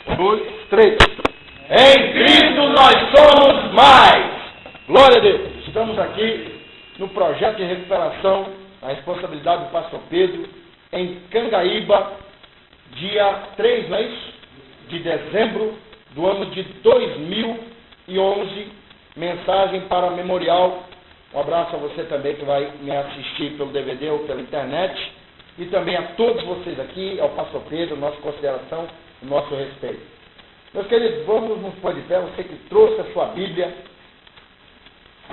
Um, dois, três. Em Cristo nós somos mais. Glória a Deus. Estamos aqui no projeto de recuperação, a responsabilidade do pastor Pedro, em Cangaíba, dia 3, não é isso? De dezembro do ano de 2011, mensagem para memorial. Um abraço a você também que vai me assistir pelo DVD ou pela internet, e também a todos vocês aqui, ao pastor Pedro, nossa consideração, nosso respeito. Meus queridos, vamos nos pôr de pé, você que trouxe a sua Bíblia,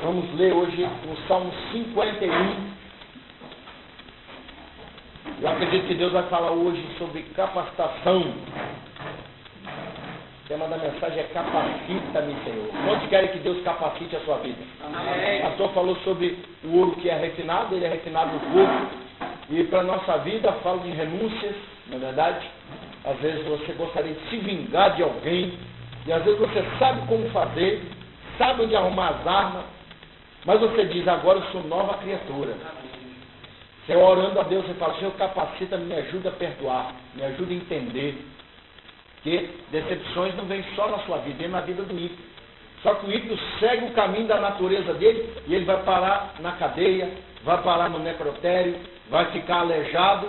vamos ler hoje o Salmo 51. Eu acredito que Deus vai falar hoje sobre capacitação. O tema da mensagem é capacita-me, Senhor. Quantos querem que Deus capacite a sua vida? Amém. O pastor falou sobre o ouro que é refinado, ele é refinado no fogo. E para a nossa vida, fala de renúncias, na verdade. Às vezes você gostaria de se vingar de alguém, e às vezes você sabe como fazer, sabe onde arrumar as armas, mas você diz, agora eu sou nova criatura. Você orando a Deus, você fala, Senhor, capacita-me, me ajuda a perdoar, me ajuda a entender que decepções não vêm só na sua vida, vem na vida do ímpio. Só que o ímpio segue o caminho da natureza dele e ele vai parar na cadeia, vai parar no necrotério, vai ficar aleijado,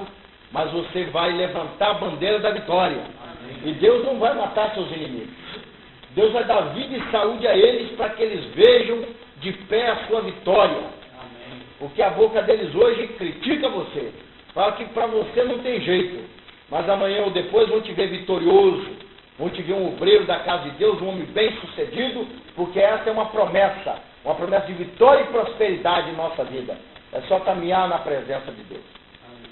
mas você vai levantar a bandeira da vitória. Amém. E Deus não vai matar seus inimigos. Deus vai dar vida e saúde a eles para que eles vejam de pé a sua vitória. Amém. Porque a boca deles hoje critica você, fala que para você não tem jeito, mas amanhã ou depois vão te ver vitorioso, vão te ver um obreiro da casa de Deus, um homem bem sucedido, porque essa é uma promessa de vitória e prosperidade em nossa vida. É só caminhar na presença de Deus. Amém.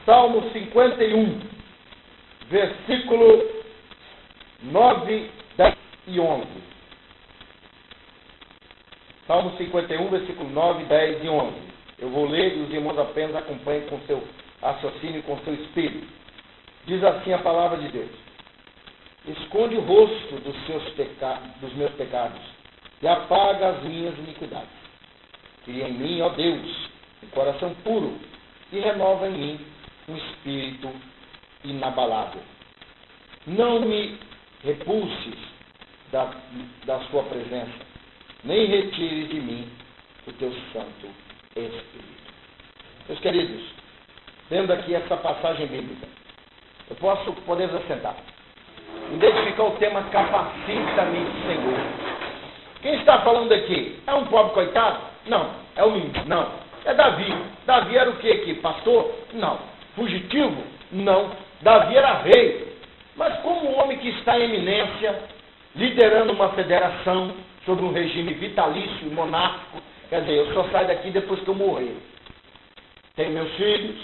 Salmo 51, versículo 9, 10 e 11. Salmo 51, versículo 9, 10 e 11. Eu vou ler e os irmãos apenas acompanhem com seu raciocínio e com seu espírito. Diz assim a palavra de Deus: esconde o rosto dos meus pecados e apaga as minhas iniquidades. Cria em mim, ó Deus, um coração puro e renova em mim um espírito inabalável. Não me repulses da sua presença, nem retires de mim o teu Santo Espírito. Meus queridos, vendo aqui essa passagem bíblica, podemos assentar. Identificar o tema capacita-me, Senhor. Quem está falando aqui? É um pobre coitado? Não. É o menino? Não. É Davi. Davi era o que aqui? Pastor? Não. Fugitivo? Não. Davi era rei. Mas como um homem que está em eminência, liderando uma federação sobre um regime vitalício e monárquico, quer dizer, eu só saio daqui depois que eu morrer. Tenho meus filhos,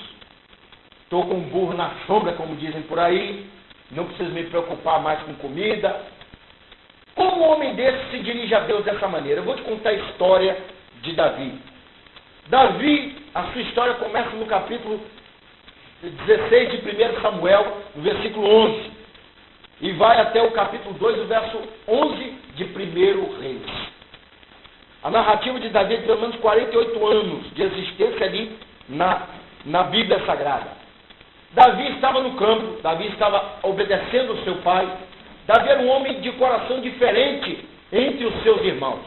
estou com um burro na sombra, como dizem por aí, não preciso me preocupar mais com comida. Como um homem desse se dirige a Deus dessa maneira? Eu vou te contar a história de Davi. Davi, a sua história começa no capítulo 16 de 1 Samuel, no versículo 11, e vai até o capítulo 2, o verso 11 de 1 Reis. A narrativa de Davi tem pelo menos 48 anos de existência ali na Bíblia Sagrada. Davi estava no campo, Davi estava obedecendo o seu pai. Davi era um homem de coração diferente entre os seus irmãos.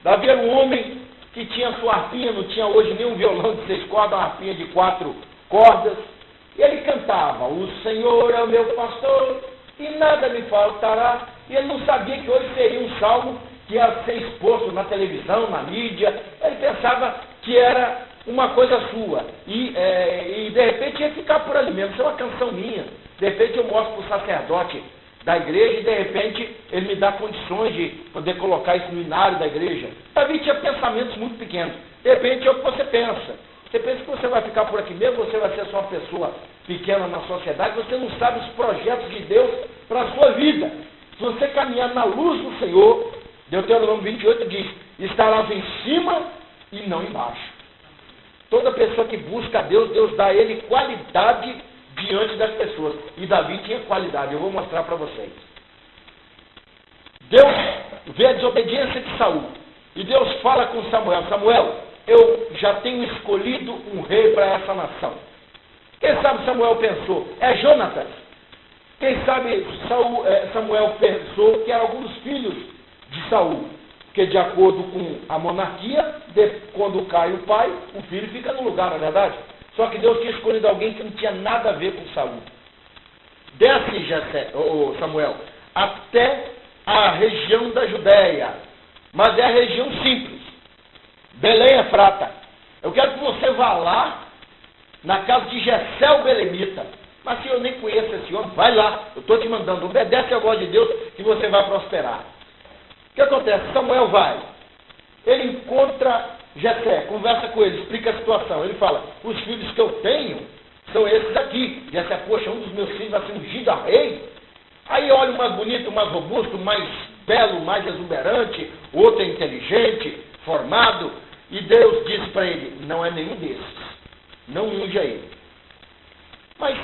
Davi era um homem que tinha sua harpinha, não tinha hoje nem um violão de 6 cordas, uma harpinha de 4 cordas. E ele cantava, o Senhor é o meu pastor e nada me faltará. E ele não sabia que hoje seria um salmo que ia ser exposto na televisão, na mídia. Ele pensava que era uma coisa sua, e de repente ia ficar por ali mesmo, isso é uma canção minha. De repente eu mostro para o sacerdote da igreja e de repente ele me dá condições de poder colocar isso no inário da igreja. Davi tinha pensamentos muito pequenos. De repente é o que você pensa. Você pensa que você vai ficar por aqui mesmo, você vai ser só uma pessoa pequena na sociedade, você não sabe os projetos de Deus para a sua vida. Se você caminhar na luz do Senhor, Deuteronômio 28 diz, estarás em cima e não embaixo. Toda pessoa que busca a Deus, Deus dá a ele qualidade diante das pessoas. E Davi tinha qualidade, eu vou mostrar para vocês. Deus vê a desobediência de Saul. E Deus fala com Samuel, Samuel, eu já tenho escolhido um rei para essa nação. Quem sabe Samuel pensou, é Jonatas. Quem sabe Samuel pensou que eram alguns filhos de Saul, porque de acordo com a monarquia, quando cai o pai, o filho fica no lugar, não é verdade? Só que Deus tinha escolhido alguém que não tinha nada a ver com Saul. Desce Samuel até a região da Judéia, mas é a região simples, Belém Efrata. Eu quero que você vá lá na casa de Jessé o belemita. Mas se eu nem conheço esse homem, vai lá, eu estou te mandando, obedece a voz de Deus que você vai prosperar. O que acontece? Samuel vai, ele encontra Jessé, conversa com ele, explica a situação. Ele fala, os filhos que eu tenho são esses aqui. Jessé, poxa, um dos meus filhos vai ser ungido a rei. Aí olha o mais bonito, o mais robusto, o mais belo, o mais exuberante, o outro é inteligente, formado. E Deus diz para ele, não é nenhum desses, não unge a ele. Mas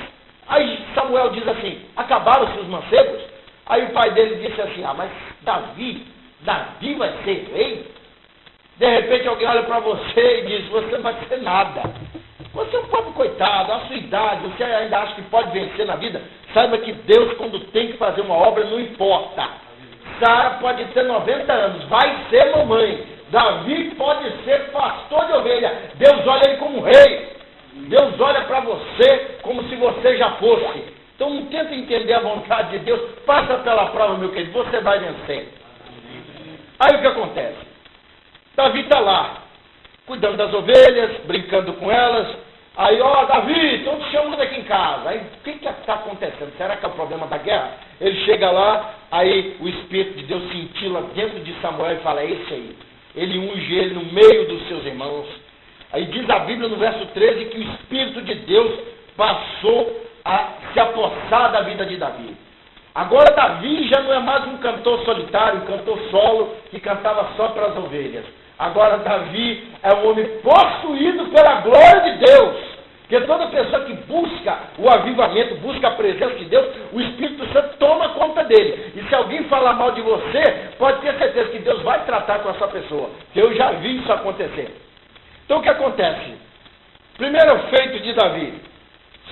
aí Samuel diz assim, acabaram-se os mancebos? Aí o pai dele disse assim, mas Davi vai ser rei? De repente alguém olha para você e diz, você não vai ser nada. Você é um pobre coitado, a sua idade, você ainda acha que pode vencer na vida? Saiba que Deus, quando tem que fazer uma obra, não importa. Sara pode ter 90 anos, vai ser mamãe. Davi pode ser pastor de ovelha. Deus olha ele como rei. Deus olha para você como se você já fosse. Então não tenta entender a vontade de Deus. Passa pela prova, meu querido, você vai vencer. Aí o que acontece? Davi está lá, cuidando das ovelhas, brincando com elas. Aí, Davi, estão te chamando aqui em casa. Aí, o que está acontecendo? Será que é o problema da guerra? Ele chega lá, aí o Espírito de Deus cintila dentro de Samuel e fala, é esse aí. Ele unge ele no meio dos seus irmãos. Aí diz a Bíblia no verso 13 que o Espírito de Deus passou a se apossar da vida de Davi. Agora Davi já não é mais um cantor solitário, um cantor solo que cantava só para as ovelhas. Agora Davi é um homem possuído pela glória de Deus. Porque toda pessoa que busca o avivamento, busca a presença de Deus, o Espírito Santo toma conta dele. E se alguém falar mal de você, pode ter certeza que Deus vai tratar com essa pessoa. Eu já vi isso acontecer. Então o que acontece? Primeiro feito de Davi.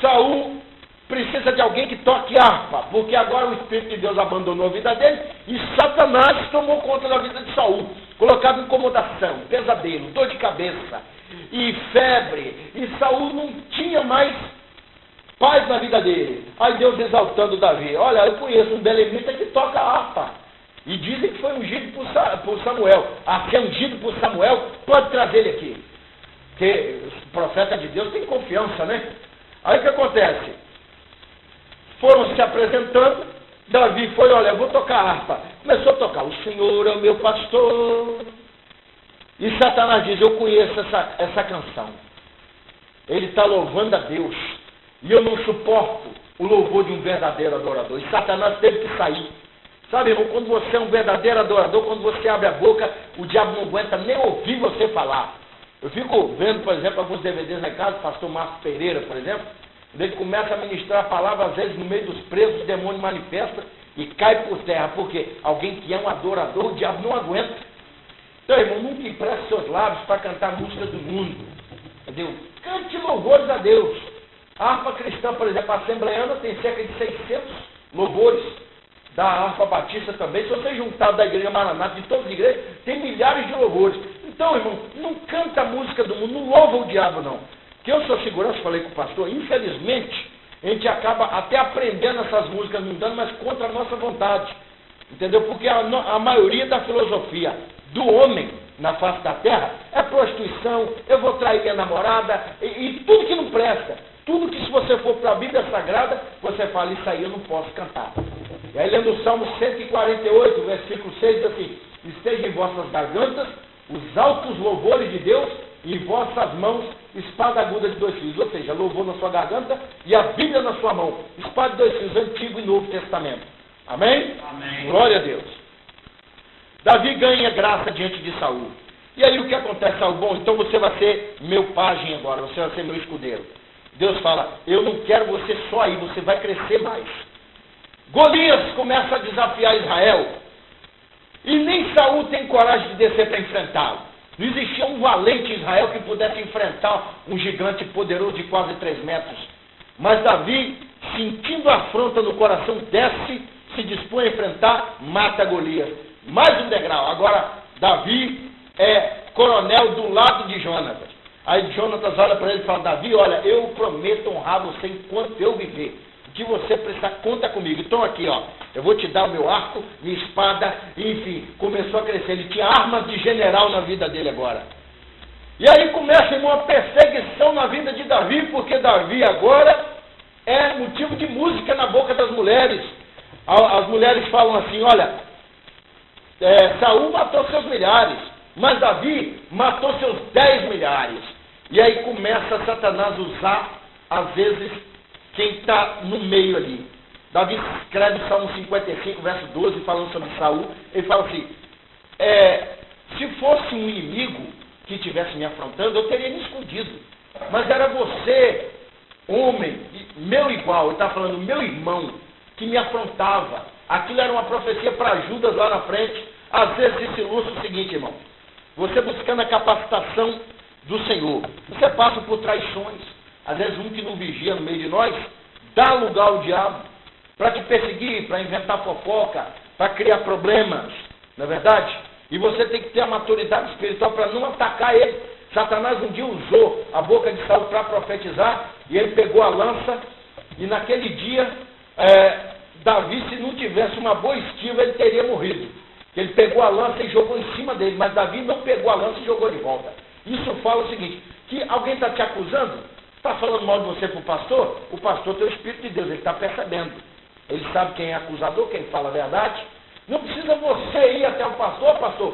Saul precisa de alguém que toque harpa, porque agora o Espírito de Deus abandonou a vida dele e Satanás tomou conta da vida de Saul. Colocava incomodação, pesadelo, dor de cabeça e febre. E Saul não tinha mais paz na vida dele. Aí Deus exaltando Davi. Olha, eu conheço um belemita que toca harpa. E dizem que foi ungido por Samuel. Se é ungido por Samuel, pode trazer ele aqui. Porque o profeta de Deus tem confiança, né? Aí o que acontece? Foram se apresentando, Davi foi, olha, eu vou tocar harpa. Começou a tocar, o Senhor é o meu pastor. E Satanás diz, eu conheço essa canção. Ele está louvando a Deus. E eu não suporto o louvor de um verdadeiro adorador. E Satanás teve que sair. Sabe, irmão, quando você é um verdadeiro adorador, quando você abre a boca, o diabo não aguenta nem ouvir você falar. Eu fico vendo, por exemplo, alguns DVDs na casa, o pastor Márcio Pereira, por exemplo, ele começa a ministrar a palavra, às vezes no meio dos presos, o demônio manifesta e cai por terra, porque alguém que é um adorador, o diabo não aguenta. Então, irmão, nunca empreste seus lábios para cantar música do mundo. Entendeu? Cante louvores a Deus. A harpa cristã, por exemplo, a assembleiana tem cerca de 600 louvores. Da harpa batista também. Se você juntar da igreja Maranata, de todas as igrejas, tem milhares de louvores. Então, irmão, não canta a música do mundo, não louva o diabo, não. Que eu sou segurança, falei com o pastor, infelizmente, a gente acaba até aprendendo essas músicas mundanas, mas contra a nossa vontade. Entendeu? Porque a maioria da filosofia do homem na face da terra é prostituição, eu vou trair minha namorada, e tudo que não presta. Tudo que se você for para a Bíblia Sagrada, você fala, isso aí eu não posso cantar. E aí lendo o Salmo 148, versículo 6, diz assim, esteja em vossas gargantas os altos louvores de Deus, e em vossas mãos espada aguda de 2 fios, ou seja, louvor na sua garganta e a Bíblia na sua mão, espada de 2 fios, Antigo e Novo Testamento. Amém? Amém. Glória a Deus. Davi ganha graça diante de Saul. E aí o que acontece, Saul? Bom, então você vai ser meu pajem agora, você vai ser meu escudeiro. Deus fala, eu não quero você só aí, você vai crescer mais. Golias começa a desafiar Israel. E nem Saul tem coragem de descer para enfrentá-lo. Não existia um valente Israel que pudesse enfrentar um gigante poderoso de quase 3 metros. Mas Davi sentindo a afronta no coração, desce, se dispõe a enfrentar, mata Golias. Mais um degrau. Agora, Davi é coronel do lado de Jonatas. Aí Jonatas olha para ele e fala: Davi, olha, eu prometo honrar você enquanto eu viver. O que você precisar, conta comigo. Então aqui, ó, eu vou te dar o meu arco, minha espada, enfim, começou a crescer. Ele tinha armas de general na vida dele agora. E aí começa, irmão, uma perseguição na vida de Davi, porque Davi agora é motivo de música na boca das mulheres. As mulheres falam assim: olha, Saul matou seus milhares, mas Davi matou seus 10 milhares. E aí começa Satanás a usar, às vezes, quem está no meio ali. Davi escreve o Salmo 55, verso 12, falando sobre Saul. Ele fala assim: se fosse um inimigo que estivesse me afrontando, eu teria me escondido. Mas era você, homem, meu igual, ele está falando, meu irmão, que me afrontava. Aquilo era uma profecia para Judas lá na frente. Às vezes isso ilustra o seguinte, irmão: você buscando a capacitação do Senhor, você passa por traições. Às vezes um que não vigia no meio de nós dá lugar ao diabo para te perseguir, para inventar fofoca, para criar problemas, não é verdade? E você tem que ter a maturidade espiritual para não atacar ele. Satanás um dia usou a boca de Saul para profetizar, e ele pegou a lança, e naquele dia, Davi, se não tivesse uma boa esquiva, ele teria morrido. Ele pegou a lança e jogou em cima dele, mas Davi não pegou a lança e jogou de volta. Isso fala o seguinte: que alguém está te acusando, está falando mal de você para o pastor tem o Espírito de Deus, ele está percebendo. Ele sabe quem é acusador, quem fala a verdade. Não precisa você ir até o pastor,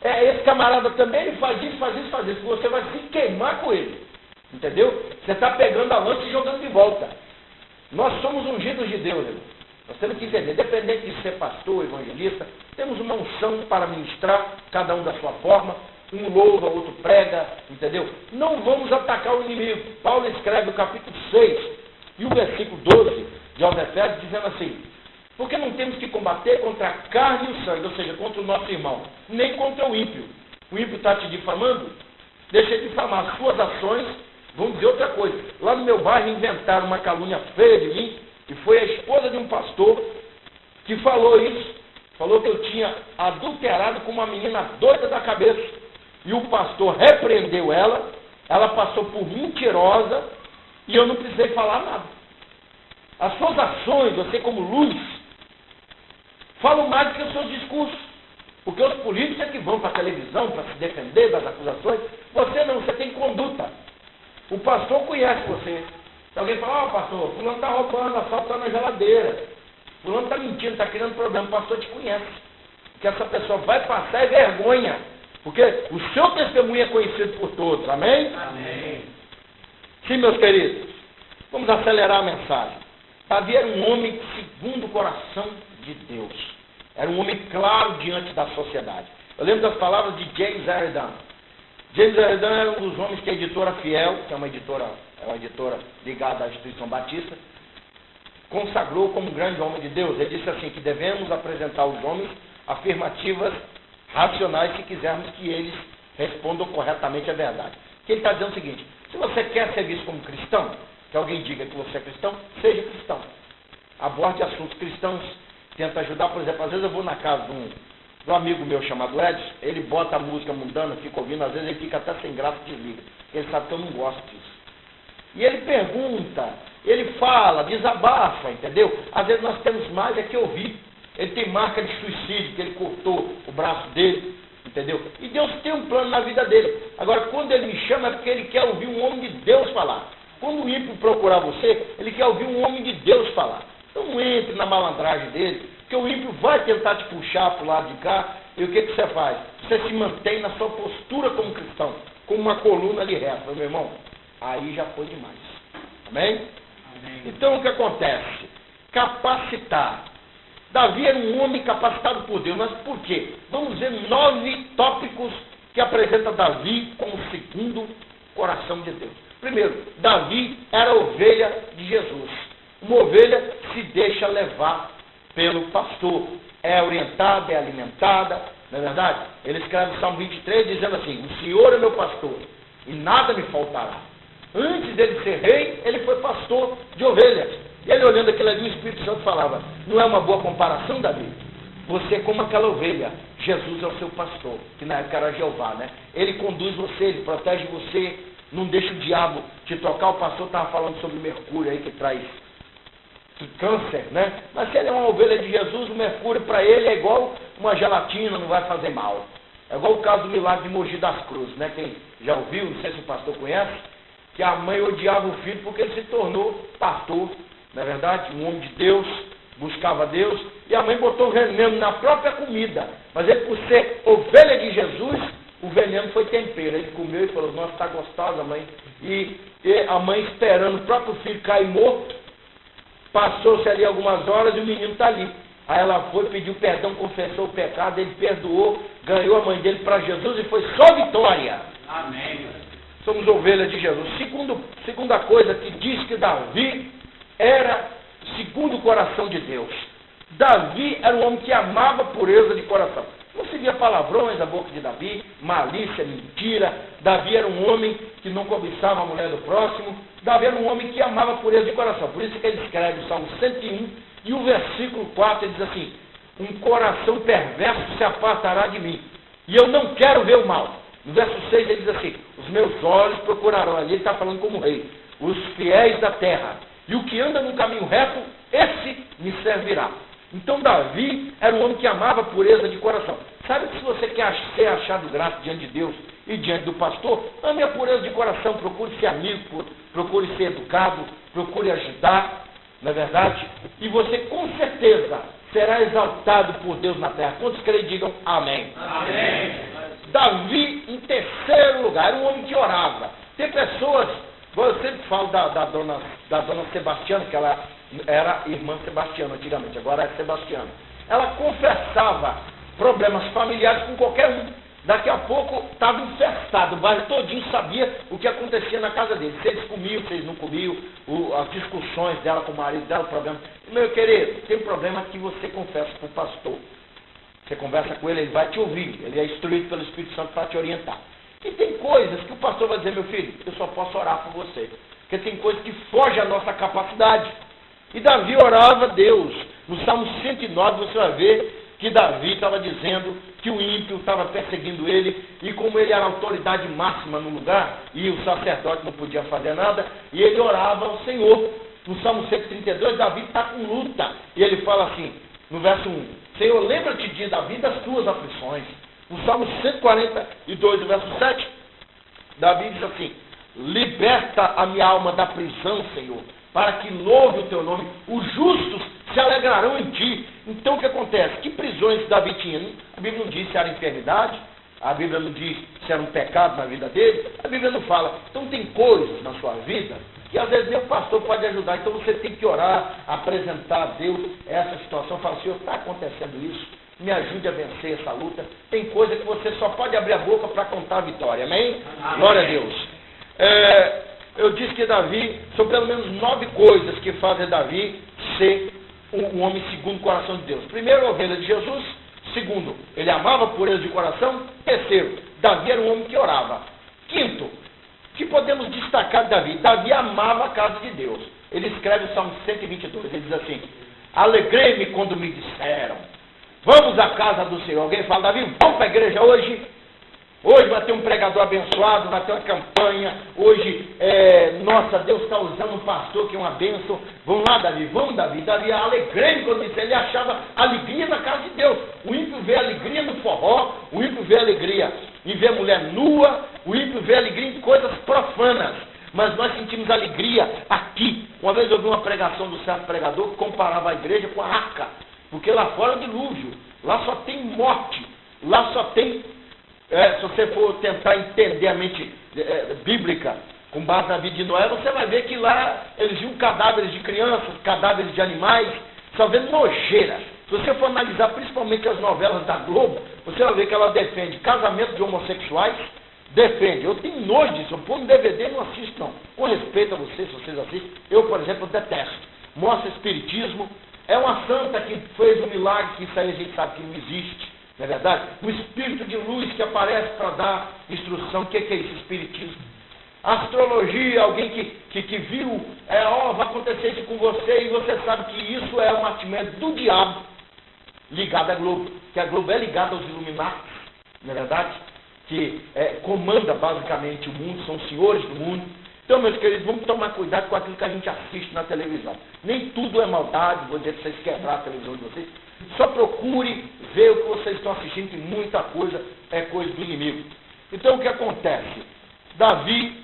esse camarada também, ele faz isso, você vai se queimar com ele. Entendeu? Você está pegando a lança e jogando de volta. Nós somos ungidos de Deus, irmão. Nós temos que entender, independente de ser pastor, evangelista, temos uma unção para ministrar, cada um da sua forma. Um louva, outro prega, entendeu? Não vamos atacar o inimigo. Paulo escreve no capítulo 6 e o versículo 12 de aos Efésios, dizendo assim: porque não temos que combater contra a carne e o sangue, ou seja, contra o nosso irmão, nem contra o ímpio. O ímpio está te difamando? Deixa ele difamar. As suas ações vão dizer outra coisa. Lá no meu bairro inventaram uma calúnia feia de mim, e foi a esposa de um pastor que falou isso. Falou que eu tinha adulterado com uma menina doida da cabeça. E o pastor repreendeu ela, ela passou por mentirosa, e eu não precisei falar nada. As suas ações, você como luz, falam mais do que os seus discursos. Porque os políticos é que vão para a televisão para se defender das acusações. Você não, você tem conduta. O pastor conhece você. Se alguém fala: pastor, fulano está roubando, assaltando a geladeira, fulano está mentindo, está criando problema, o pastor te conhece. Que essa pessoa vai passar vergonha. Porque o seu testemunho é conhecido por todos. Amém? Amém. Sim, meus queridos. Vamos acelerar a mensagem. Davi era um homem segundo o coração de Deus. Era um homem claro diante da sociedade. Eu lembro das palavras de James Arridan. James Arridan era um dos homens que a editora Fiel, que é uma editora ligada à instituição batista, consagrou como um grande homem de Deus. Ele disse assim, que devemos apresentar aos homens afirmativas racionais se quisermos que eles respondam corretamente a verdade. Que ele está dizendo o seguinte: se você quer ser visto como cristão, que alguém diga que você é cristão, seja cristão. Aborde assuntos cristãos, tenta ajudar. Por exemplo, às vezes eu vou na casa de um amigo meu chamado Edson, ele bota a música mundana, fica ouvindo, às vezes ele fica até sem graça e desliga. Ele sabe que eu não gosto disso. E ele pergunta, ele fala, desabafa, entendeu? Às vezes nós temos mais é que ouvir. Ele tem marca de suicídio, que ele cortou o braço dele, entendeu? E Deus tem um plano na vida dele. Agora, quando ele me chama, é porque ele quer ouvir um homem de Deus falar. Quando o ímpio procurar você, ele quer ouvir um homem de Deus falar. Então não entre na malandragem dele, porque o ímpio vai tentar te puxar para o lado de cá, e o que você faz? Você se mantém na sua postura como cristão, com uma coluna ali reta, meu irmão. Aí já foi demais. Amém? Amém. Então o que acontece? Capacitar. Davi era um homem capacitado por Deus, mas por quê? Vamos ver 9 tópicos que apresenta Davi como segundo coração de Deus. Primeiro, Davi era ovelha de Jesus. Uma ovelha se deixa levar pelo pastor. É orientada, é alimentada, não é verdade? Ele escreve o Salmo 23 dizendo assim: o Senhor é meu pastor e nada me faltará. Antes dele ser rei, ele foi pastor de ovelhas. E ele olhando aquilo ali, o Espírito Santo falava, não é uma boa comparação, Davi? Você é como aquela ovelha, Jesus é o seu pastor, que na época era Jeová, né? Ele conduz você, ele protege você, não deixa o diabo te tocar. O pastor estava falando sobre Mercúrio aí, que traz câncer, né? Mas se ele é uma ovelha de Jesus, o Mercúrio para ele é igual uma gelatina, não vai fazer mal. É igual o caso do milagre de Mogi das Cruzes, né? Quem já ouviu, não sei se o pastor conhece, que a mãe odiava o filho porque ele se tornou pastor, não é verdade? Um homem de Deus, buscava Deus, e a mãe botou o veneno na própria comida. Mas ele, por ser ovelha de Jesus, o veneno foi tempero. Ele comeu e falou, nossa, está gostosa, mãe. E a mãe esperando o próprio filho cair morto, passou-se ali algumas horas e o menino está ali. Aí ela foi, pediu perdão, confessou o pecado, ele perdoou, ganhou a mãe dele para Jesus e foi só vitória. Amém. Somos ovelhas de Jesus. Segunda coisa que diz que Davi era segundo o coração de Deus. Davi era um homem que amava pureza de coração. Não se via palavrões da boca de Davi, malícia, mentira. Davi era um homem que não cobiçava a mulher do próximo. Davi era um homem que amava pureza de coração. Por isso que ele escreve o Salmo 101 e o versículo 4, ele diz assim, um coração perverso se apartará de mim, e eu não quero ver o mal. No verso 6 ele diz assim, os meus olhos procurarão, ali ele está falando como rei, os fiéis da terra, e o que anda no caminho reto, esse me servirá. Então Davi era um homem que amava pureza de coração. Sabe que se você quer ser achado grato diante de Deus e diante do pastor, ame a pureza de coração, procure ser amigo, procure ser educado, procure ajudar, não é verdade? E você com certeza será exaltado por Deus na terra. Quantos creem, digam amém. Amém. Davi, em terceiro lugar, era um homem que orava. Tem pessoas, eu sempre falo da dona Sebastiana, que ela era irmã Sebastiana antigamente, agora é Sebastiana. Ela confessava problemas familiares com qualquer um. Daqui a pouco estava infestado, o bairro todinho sabia o que acontecia na casa dele. Se eles comiam, se eles não comiam, as discussões dela com o marido dela, o problema. Meu querido, tem um problema que você confessa para o pastor. Você conversa com ele, ele vai te ouvir, ele é instruído pelo Espírito Santo para te orientar. E tem coisas que o pastor vai dizer, meu filho, eu só posso orar por você. Porque tem coisas que fogem à nossa capacidade. E Davi orava a Deus. No Salmo 109 você vai ver que Davi estava dizendo que o ímpio estava perseguindo ele, e como ele era a autoridade máxima no lugar, e o sacerdote não podia fazer nada, e ele orava ao Senhor. No Salmo 132, Davi está com luta, e ele fala assim, no verso 1, Senhor, lembra-te de Davi das tuas aflições. No Salmo 142, no verso 7, Davi diz assim, liberta a minha alma da prisão, Senhor, para que louve o teu nome. Os justos se alegrarão em ti. Então o que acontece? Que prisões Davi tinha? A Bíblia não diz se era enfermidade, a Bíblia não diz se era um pecado na vida dele, a Bíblia não fala. Então tem coisas na sua vida que às vezes nem o pastor pode ajudar. Então você tem que orar, apresentar a Deus essa situação, falar, Senhor, está acontecendo isso, me ajude a vencer essa luta. Tem coisa que você só pode abrir a boca para contar a vitória, amém? Amém. Glória a Deus. Eu disse que Davi, são pelo menos 9 coisas que fazem Davi ser um homem segundo o coração de Deus. Primeiro, ovelha de Jesus. Segundo, ele amava pureza de coração. Terceiro, Davi era um homem que orava. Quinto, que podemos destacar de Davi? Davi amava a casa de Deus. Ele escreve o Salmo 122, ele diz assim, alegrei-me quando me disseram, vamos à casa do Senhor. Alguém fala, Davi, vamos para a igreja hoje? Hoje vai ter um pregador abençoado, vai ter uma campanha. Hoje, nossa, Deus está usando um pastor que é uma bênção. Vamos lá, Davi, vamos, Davi. Davi alegrei quando disse, ele achava alegria na casa de Deus. O ímpio vê alegria no forró, o ímpio vê alegria em ver mulher nua, o ímpio vê alegria em coisas profanas. Mas nós sentimos alegria aqui. Uma vez eu vi uma pregação do certo pregador que comparava a igreja com a arca. Porque lá fora é o dilúvio, lá só tem morte, lá só tem... se você for tentar entender a mente bíblica com base na vida de Noé, você vai ver que lá eles viam cadáveres de crianças, cadáveres de animais, só vendo nojeira. Se você for analisar principalmente as novelas da Globo, você vai ver que ela defende casamento de homossexuais, defende. Eu tenho nojo disso, eu pôr no DVD e não assisto não. Com respeito a vocês, se vocês assistem, eu, por exemplo, detesto. Mostra espiritismo, é uma santa que fez um milagre, que isso aí a gente sabe que não existe. Não é verdade? O espírito de luz que aparece para dar instrução. O que é isso? Espiritismo. Astrologia, alguém que viu, vai acontecer isso com você, e você sabe que isso é uma artimanha do diabo ligada à Globo, que a Globo é ligada aos Illuminati, não é verdade? Que comanda basicamente o mundo, são os senhores do mundo. Então, meus queridos, vamos tomar cuidado com aquilo que a gente assiste na televisão. Nem tudo é maldade, vou dizer para vocês quebrar a televisão de vocês. Só procure ver o que vocês estão assistindo, que muita coisa é coisa do inimigo. Então, o que acontece? Davi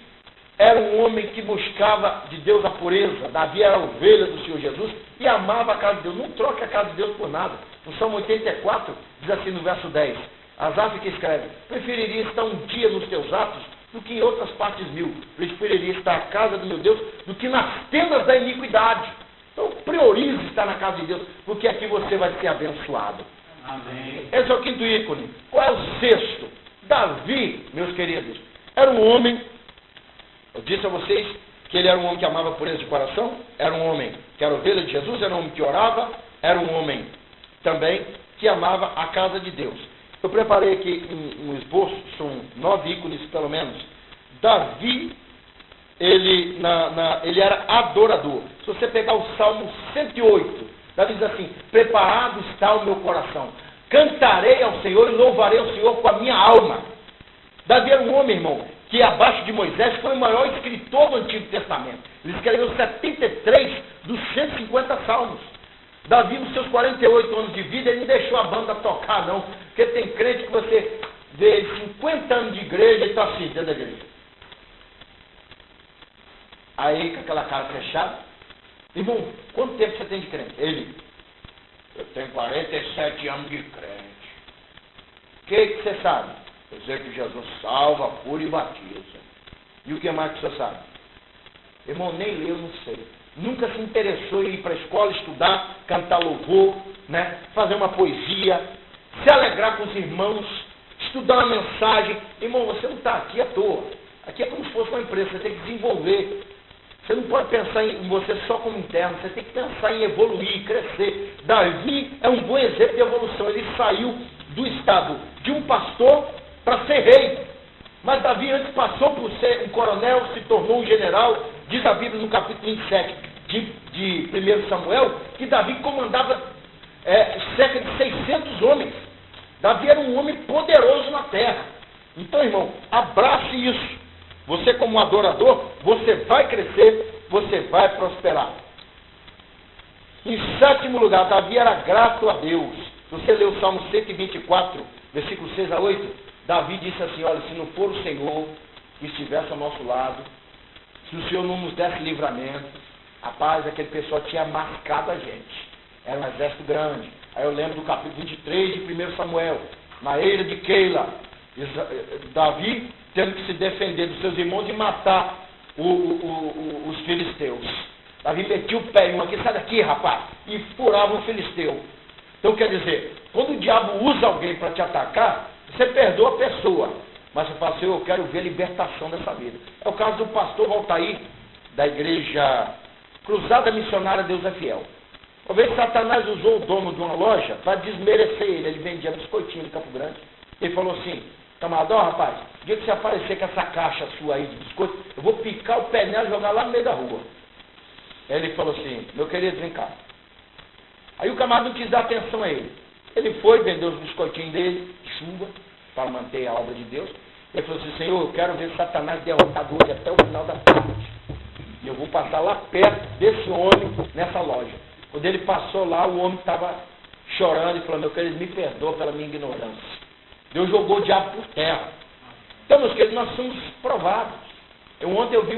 era um homem que buscava de Deus a pureza. Davi era a ovelha do Senhor Jesus e amava a casa de Deus. Não troque a casa de Deus por nada. No Salmo 84, diz assim no verso 10, Asaf que escreve: preferiria estar um dia nos teus atos do que em outras partes mil. Preferiria estar à casa do meu Deus do que nas tendas da iniquidade. Então priorize estar na casa de Deus, porque aqui você vai ser abençoado. Amém. Esse é o quinto ícone. Qual é o sexto? Davi, meus queridos, era um homem, eu disse a vocês que ele era um homem que amava a pureza de coração, era um homem que era ovelha de Jesus, era um homem que orava, era um homem também que amava a casa de Deus. Eu preparei aqui um esboço, são 9 ícones pelo menos. Davi, ele era adorador. Se você pegar o Salmo 108, Davi diz assim: preparado está o meu coração, cantarei ao Senhor e louvarei ao Senhor com a minha alma. Davi era um homem, irmão, que abaixo de Moisés foi o maior escritor do Antigo Testamento. Ele escreveu 73 dos 150 salmos. Davi, nos seus 48 anos de vida, ele não deixou a banda tocar, não. Porque tem crente que você vê 50 anos de igreja e está assim, dentro da igreja. Aí, com aquela cara fechada: irmão, quanto tempo você tem de crente? Ele: eu tenho 47 anos de crente. O que você sabe? Eu sei que Jesus salva, cura e batiza. E o que mais que você sabe? Irmão, nem leu, não sei. Nunca se interessou em ir para a escola, estudar, cantar louvor, né? Fazer uma poesia, se alegrar com os irmãos, estudar uma mensagem. Irmão, você não está aqui à toa. Aqui é como se fosse uma empresa, você tem que desenvolver. Você não pode pensar em você só como interno, você tem que pensar em evoluir, crescer. Davi é um bom exemplo de evolução. Ele saiu do estado de um pastor para ser rei. Mas Davi antes passou por ser um coronel, se tornou um general. Diz a Bíblia no capítulo 27 de 1 Samuel, que Davi comandava cerca de 600 homens. Davi era um homem poderoso na terra. Então, irmão, abrace isso. Você como adorador, você vai crescer, você vai prosperar. Em sétimo lugar, Davi era grato a Deus. Se você ler o Salmo 124, versículos 6 a 8, Davi disse assim: olha, se não for o Senhor que estivesse ao nosso lado, se o Senhor não nos desse livramento, rapaz, aquele pessoal tinha mascado a gente. Era um exército grande. Aí eu lembro do capítulo 23 de 1 Samuel, na eira de Keila, Davi tendo que se defender dos seus irmãos e matar os filisteus. Davi metia o pé em um aqui: sai daqui, rapaz, e furava um filisteu. Então quer dizer, quando o diabo usa alguém para te atacar, você perdoa a pessoa, mas você fala assim: eu quero ver a libertação dessa vida. É o caso do pastor Valtair, da igreja Cruzada Missionária Deus é Fiel. Uma vez Satanás usou o dono de uma loja para desmerecer ele. Ele vendia biscoitinho no Campo Grande. Ele falou assim: camarada, ó, rapaz, o dia que você aparecer com essa caixa sua aí de biscoito, eu vou picar o pé nela e jogar lá no meio da rua. Aí ele falou assim: meu querido, vem cá. Aí o camarada não quis dar atenção a ele. Ele foi, vendeu os biscoitinhos dele, chuva, para manter a obra de Deus. Ele falou assim: Senhor, eu quero ver Satanás derrotado hoje até o final da tarde. E eu vou passar lá perto desse homem, nessa loja. Quando ele passou lá, o homem estava chorando e falou: meu querido, me perdoa pela minha ignorância. Deus jogou o diabo por terra. Então, meus queridos, nós somos provados. Ontem eu vi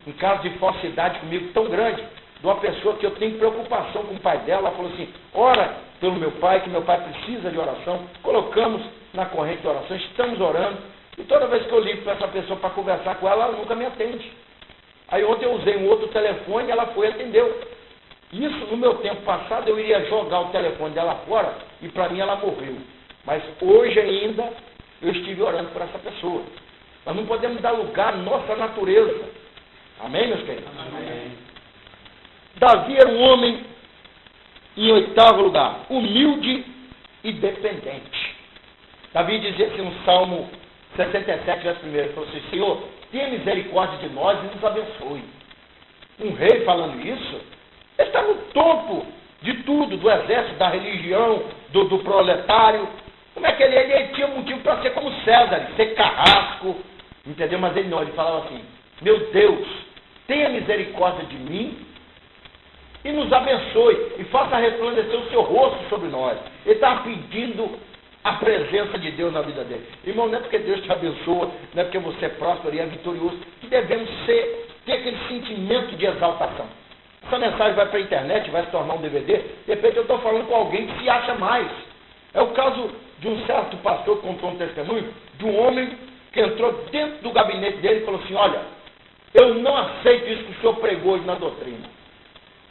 um caso de falsidade comigo tão grande, de uma pessoa que eu tenho preocupação com o pai dela. Ela falou assim: ora pelo meu pai, que meu pai precisa de oração. Colocamos na corrente de oração, estamos orando. E toda vez que eu ligo para essa pessoa para conversar com ela, ela nunca me atende. Aí ontem eu usei um outro telefone e ela foi e atendeu. Isso, no meu tempo passado, eu iria jogar o telefone dela fora e para mim ela morreu. Mas hoje ainda eu estive orando por essa pessoa. Nós não podemos dar lugar à nossa natureza. Amém, meus queridos? Amém. Davi era um homem, em oitavo lugar, humilde e dependente. Davi dizia assim no Salmo 67, verso 1, ele falou assim: Senhor, tenha misericórdia de nós e nos abençoe. Um rei falando isso, ele está no topo de tudo, do exército, da religião, do proletário. Como é que ele tinha motivo para ser como César, ser carrasco, entendeu? Mas ele não, ele falava assim: meu Deus, tenha misericórdia de mim e nos abençoe, e faça resplandecer o seu rosto sobre nós. Ele estava pedindo a presença de Deus na vida dele. Irmão, não é porque Deus te abençoa, não é porque você é próspero e é vitorioso, que devemos ter aquele sentimento de exaltação. Essa mensagem vai para a internet, vai se tornar um DVD, de repente eu estou falando com alguém que se acha mais. É o caso de um certo pastor que contou um testemunho de um homem que entrou dentro do gabinete dele e falou assim: olha, eu não aceito isso que o senhor pregou hoje na doutrina.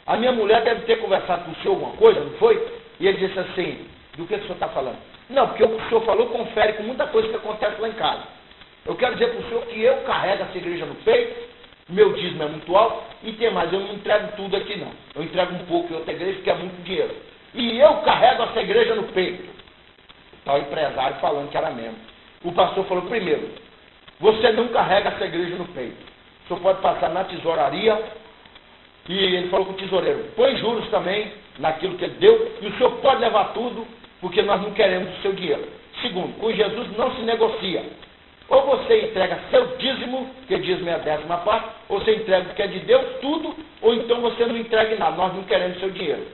A minha mulher deve ter conversado com o senhor alguma coisa, não foi? E ele disse assim: do que o senhor está falando? Não, porque o que o senhor falou confere com muita coisa que acontece lá em casa. Eu quero dizer para o senhor que eu carrego essa igreja no peito, meu dízimo é muito alto, e tem mais, eu não entrego tudo aqui não. Eu entrego um pouco em outra igreja, que é muito dinheiro. E eu carrego essa igreja no peito. Está o empresário falando que era mesmo. O pastor falou: primeiro, você não carrega essa igreja no peito. O senhor pode passar na tesouraria. E ele falou com o tesoureiro: põe juros também naquilo que ele deu, e o senhor pode levar tudo, porque nós não queremos o seu dinheiro. Segundo, com Jesus não se negocia. Ou você entrega seu dízimo, que dízimo é a 10ª parte, ou você entrega o que é de Deus, tudo, ou então você não entrega nada, nós não queremos seu dinheiro.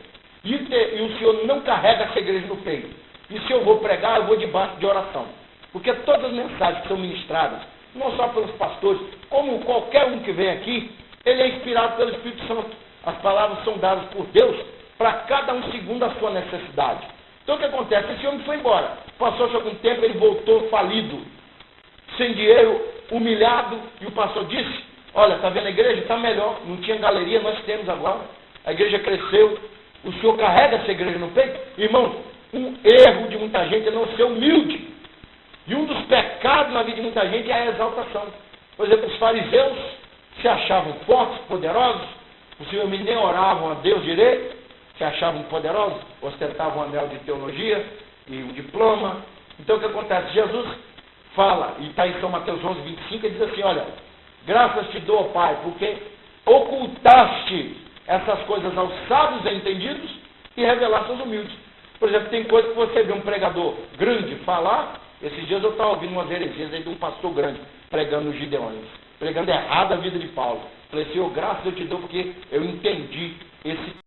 E o senhor não carrega essa igreja no peito. E se eu vou pregar, eu vou debaixo de oração. Porque todas as mensagens que são ministradas, não só pelos pastores, como qualquer um que vem aqui, ele é inspirado pelo Espírito Santo. As palavras são dadas por Deus para cada um segundo a sua necessidade. Então o que acontece? Esse homem foi embora. Passou-se algum tempo, ele voltou falido, sem dinheiro, humilhado, e o pastor disse: olha, está vendo a igreja? Está melhor, não tinha galeria, nós temos agora. A igreja cresceu, o senhor carrega essa igreja no peito? Irmão, um erro de muita gente é não ser humilde. E um dos pecados na vida de muita gente é a exaltação. Por exemplo, os fariseus se achavam fortes, poderosos, possivelmente nem oravam a Deus direito, se achavam poderosos, ostentavam um anel de teologia e um diploma. Então o que acontece? Jesus fala, e está em São Mateus 11, 25, ele diz assim: olha, graças te dou, Pai, porque ocultaste essas coisas aos sábios e entendidos e revelaste aos humildes. Por exemplo, tem coisa que você vê um pregador grande falar. Esses dias eu estava ouvindo umas heresias aí de um pastor grande pregando os Gideões, pregando errado a vida de Paulo. Falei: Senhor, graças eu te dou porque eu entendi esse